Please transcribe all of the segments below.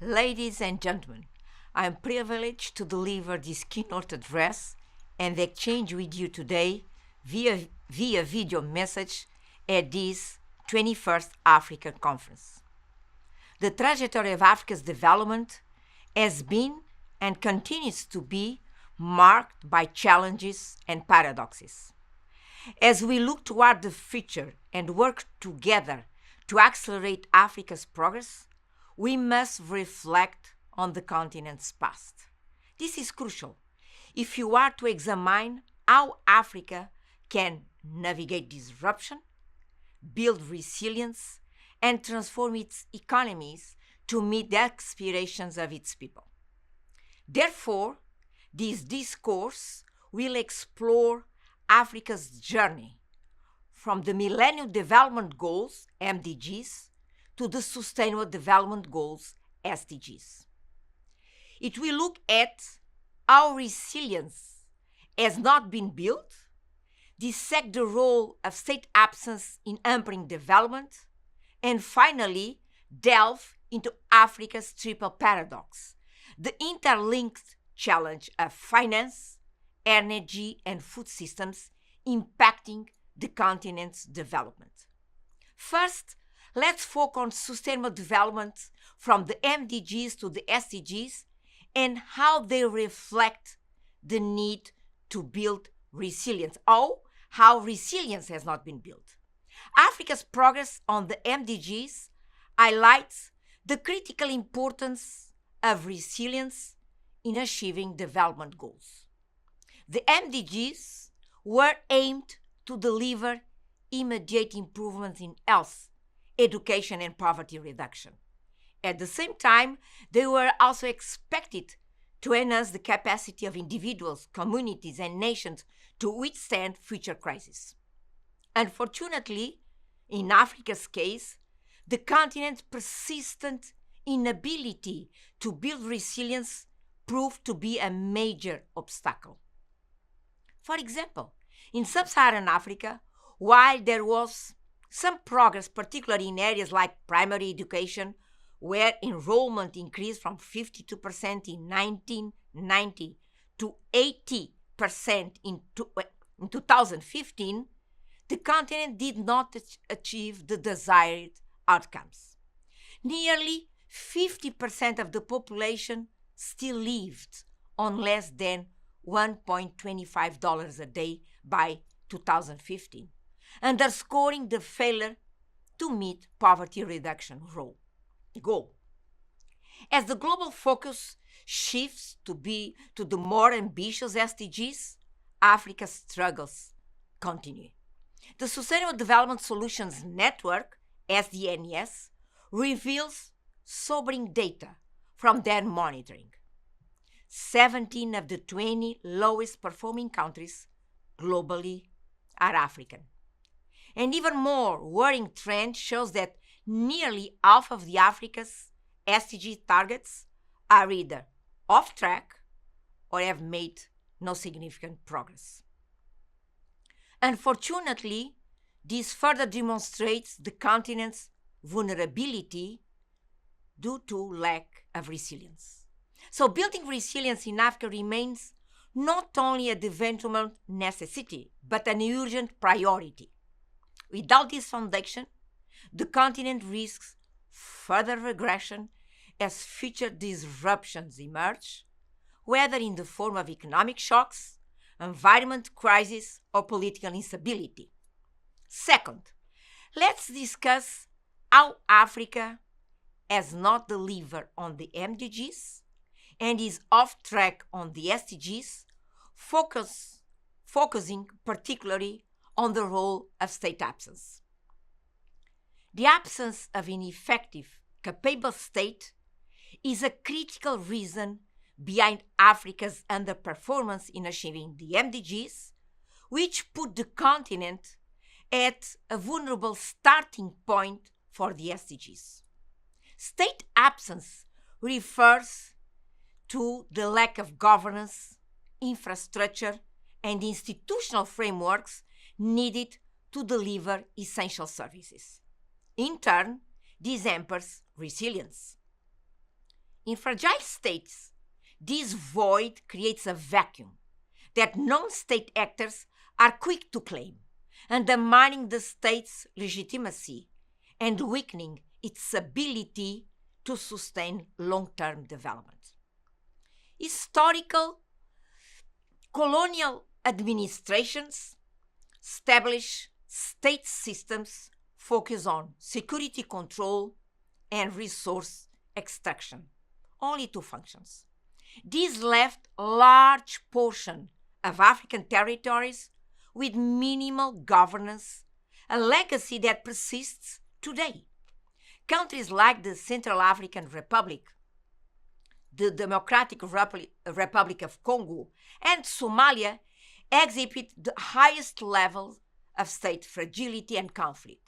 Ladies and gentlemen, I am privileged to deliver this keynote address and exchange with you today via video message at this 21st Africa Conference. The trajectory of Africa's development has been and continues to be marked by challenges and paradoxes. As we look toward the future and work together to accelerate Africa's progress, we must reflect on the continent's past. This is crucial if you are to examine how Africa can navigate disruption, build resilience, and transform its economies to meet the aspirations of its people. Therefore, this discourse will explore Africa's journey from the Millennium Development Goals, MDGs, to the Sustainable Development Goals, SDGs. It will look at how resilience has not been built, dissect the role of state absence in hampering development, and finally, delve into Africa's triple paradox, the interlinked challenge of finance, energy, and food systems impacting the continent's development. First, let's focus on sustainable development from the MDGs to the SDGs and how they reflect the need to build resilience, or how resilience has not been built. Africa's progress on the MDGs highlights the critical importance of resilience in achieving development goals. The MDGs were aimed to deliver immediate improvements in health, education, and poverty reduction. At the same time, they were also expected to enhance the capacity of individuals, communities, and nations to withstand future crises. Unfortunately, in Africa's case, the continent's persistent inability to build resilience proved to be a major obstacle. For example, in sub-Saharan Africa, while there was some progress, particularly in areas like primary education, where enrollment increased from 52% in 1990 to 80% in 2015, the continent did not achieve the desired outcomes. Nearly 50% of the population still lived on less than $1.25 a day by 2015, underscoring the failure to meet poverty reduction goal. As the global focus shifts to the more ambitious SDGs, Africa's struggles continue. The Sustainable Development Solutions Network, SDNES, reveals sobering data from their monitoring. 17 of the 20 lowest performing countries globally are African. An even more worrying trend shows that nearly half of the Africa's SDG targets are either off track or have made no significant progress. Unfortunately, this further demonstrates the continent's vulnerability due to lack of resilience. So building resilience in Africa remains not only a development necessity, but an urgent priority. Without this foundation, the continent risks further regression as future disruptions emerge, whether in the form of economic shocks, environment crisis, or political instability. Second, let's discuss how Africa has not delivered on the MDGs and is off track on the SDGs, focusing particularly on the role of state absence. The absence of an effective, capable state is a critical reason behind Africa's underperformance in achieving the MDGs, which put the continent at a vulnerable starting point for the SDGs. State absence refers to the lack of governance, infrastructure, and institutional frameworks needed to deliver essential services. In turn, this hampers resilience. In fragile states, this void creates a vacuum that non-state actors are quick to claim, undermining the state's legitimacy and weakening its ability to sustain long-term development. Historical colonial administrations establish state systems focused on security control and resource extraction, only two functions. This left a large portion of African territories with minimal governance, a legacy that persists today. Countries like the Central African Republic, the Democratic Republic of Congo, and Somalia exhibit the highest levels of state fragility and conflict.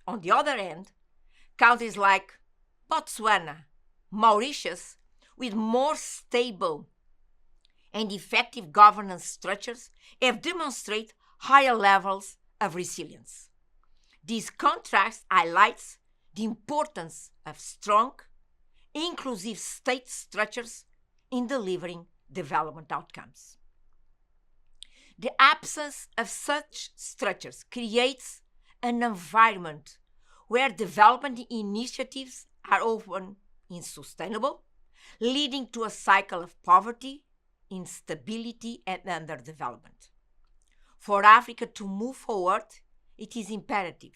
On the other hand, countries like Botswana, Mauritius, with more stable and effective governance structures, have demonstrated higher levels of resilience. This contrast highlights the importance of strong, inclusive state structures in delivering development outcomes. The absence of such structures creates an environment where development initiatives are often unsustainable, leading to a cycle of poverty, instability, and underdevelopment. For Africa to move forward, it is imperative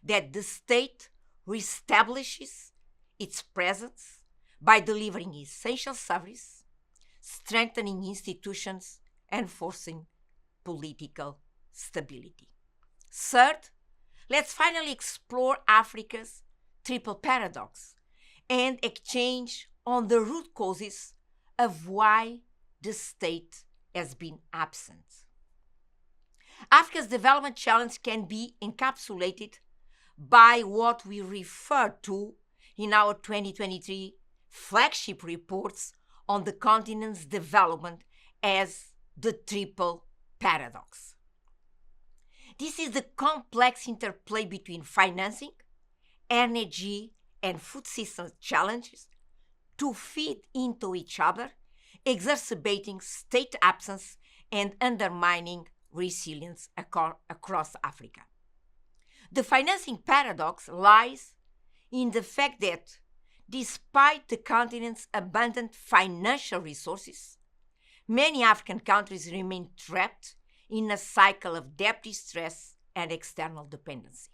that the state reestablishes its presence by delivering essential service, strengthening institutions, and forcing political stability. Third, let's finally explore Africa's triple paradox and exchange on the root causes of why the state has been absent. Africa's development challenge can be encapsulated by what we refer to in our 2023 flagship reports on the continent's development as the triple paradox. This is the complex interplay between financing, energy, and food system challenges to feed into each other, exacerbating state absence and undermining resilience across Africa. The financing paradox lies in the fact that, despite the continent's abundant financial resources, many African countries remain trapped in a cycle of debt distress and external dependency.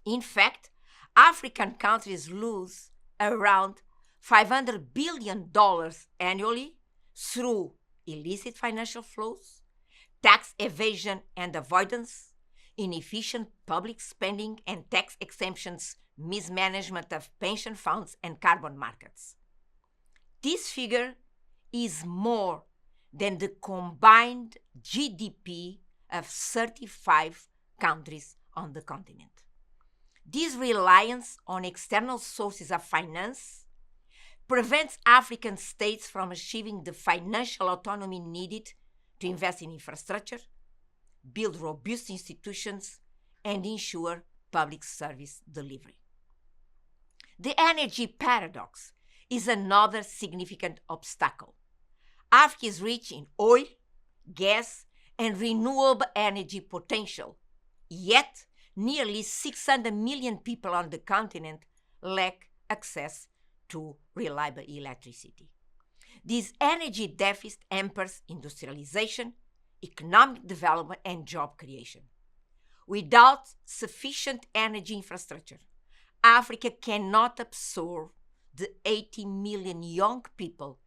In fact, African countries lose around $500 billion annually through illicit financial flows, tax evasion and avoidance, inefficient public spending and tax exemptions, mismanagement of pension funds and carbon markets. This figure is more than the combined GDP of 35 countries on the continent. This reliance on external sources of finance prevents African states from achieving the financial autonomy needed to invest in infrastructure, build robust institutions, and ensure public service delivery. The energy paradox is another significant obstacle. Africa is rich in oil, gas, and renewable energy potential, yet nearly 600 million people on the continent lack access to reliable electricity. This energy deficit hampers industrialization, economic development, and job creation. Without sufficient energy infrastructure, Africa cannot absorb the 80 million young people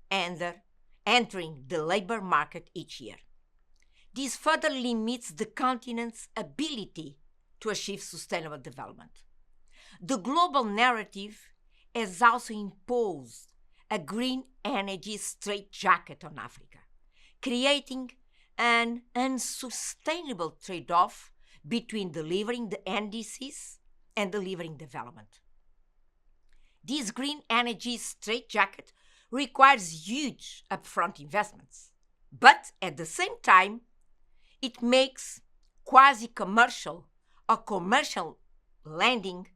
entering the labor market each year. This further limits the continent's ability to achieve sustainable development. The global narrative has also imposed a green energy straitjacket on Africa, creating an unsustainable trade-off between delivering the NDCs and delivering development. This green energy straitjacket requires huge upfront investments, but at the same time, it makes quasi-commercial or commercial lending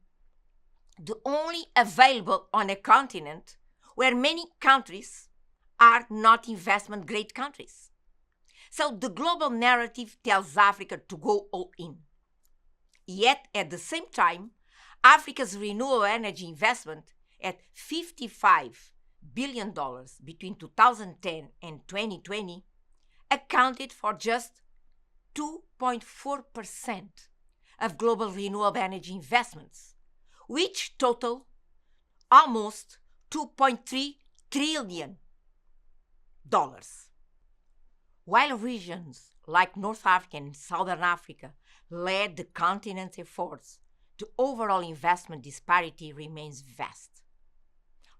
the only available on a continent where many countries are not investment grade countries. So the global narrative tells Africa to go all in. Yet at the same time, Africa's renewable energy investment at $55 billion between 2010 and 2020 accounted for just 2.4% of global renewable energy investments, which total almost $2.3 trillion. While regions like North Africa and Southern Africa led the continent's efforts, the overall investment disparity remains vast.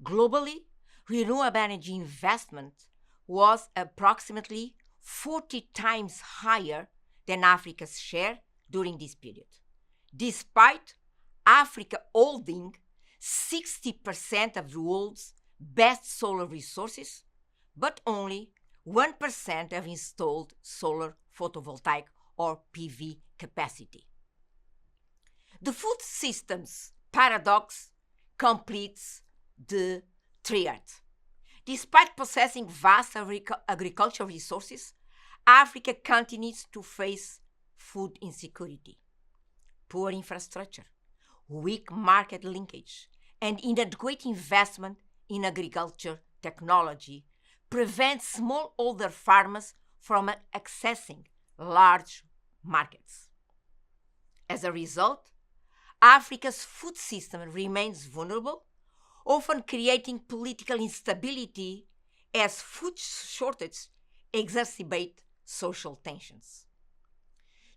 Globally, renewable energy investment was approximately 40 times higher than Africa's share during this period, despite Africa holding 60% of the world's best solar resources, but only 1% of installed solar photovoltaic or PV capacity. The food systems paradox completes the triad. Despite possessing vast agricultural resources, Africa continues to face food insecurity, poor infrastructure, weak market linkage, and inadequate investment in agriculture technology prevents smallholder farmers from accessing large markets. As a result, Africa's food system remains vulnerable, often creating political instability as food shortages exacerbate social tensions.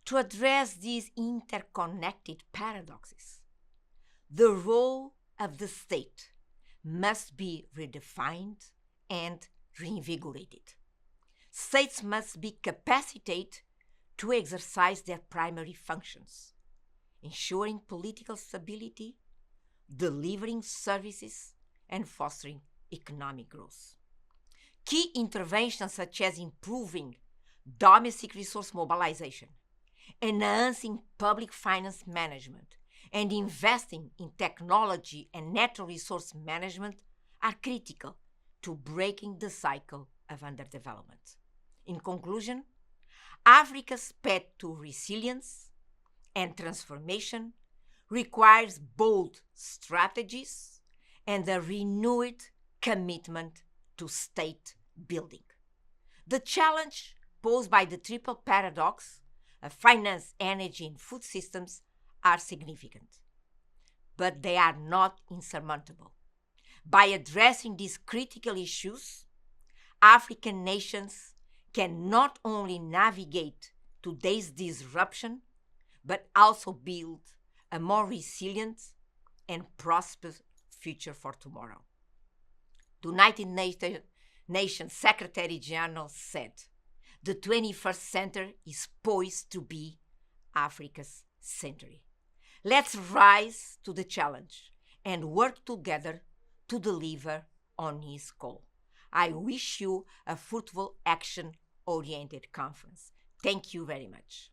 To address these interconnected paradoxes, the role of the state must be redefined and reinvigorated. States must be capacitated to exercise their primary functions, ensuring political stability, delivering services, and fostering economic growth. Key interventions such as improving domestic resource mobilization, enhancing public finance management, and investing in technology and natural resource management are critical to breaking the cycle of underdevelopment. In conclusion, Africa's path to resilience and transformation requires bold strategies and a renewed commitment to state building. The challenge posed by the triple paradox of finance, energy, and food systems are significant, but they are not insurmountable. By addressing these critical issues, African nations can not only navigate today's disruption, but also build a more resilient and prosperous future for tomorrow. The United Nations Secretary General said, "The 21st century is poised to be Africa's century." Let's rise to the challenge and work together to deliver on his call. I wish you a fruitful, action-oriented conference. Thank you very much.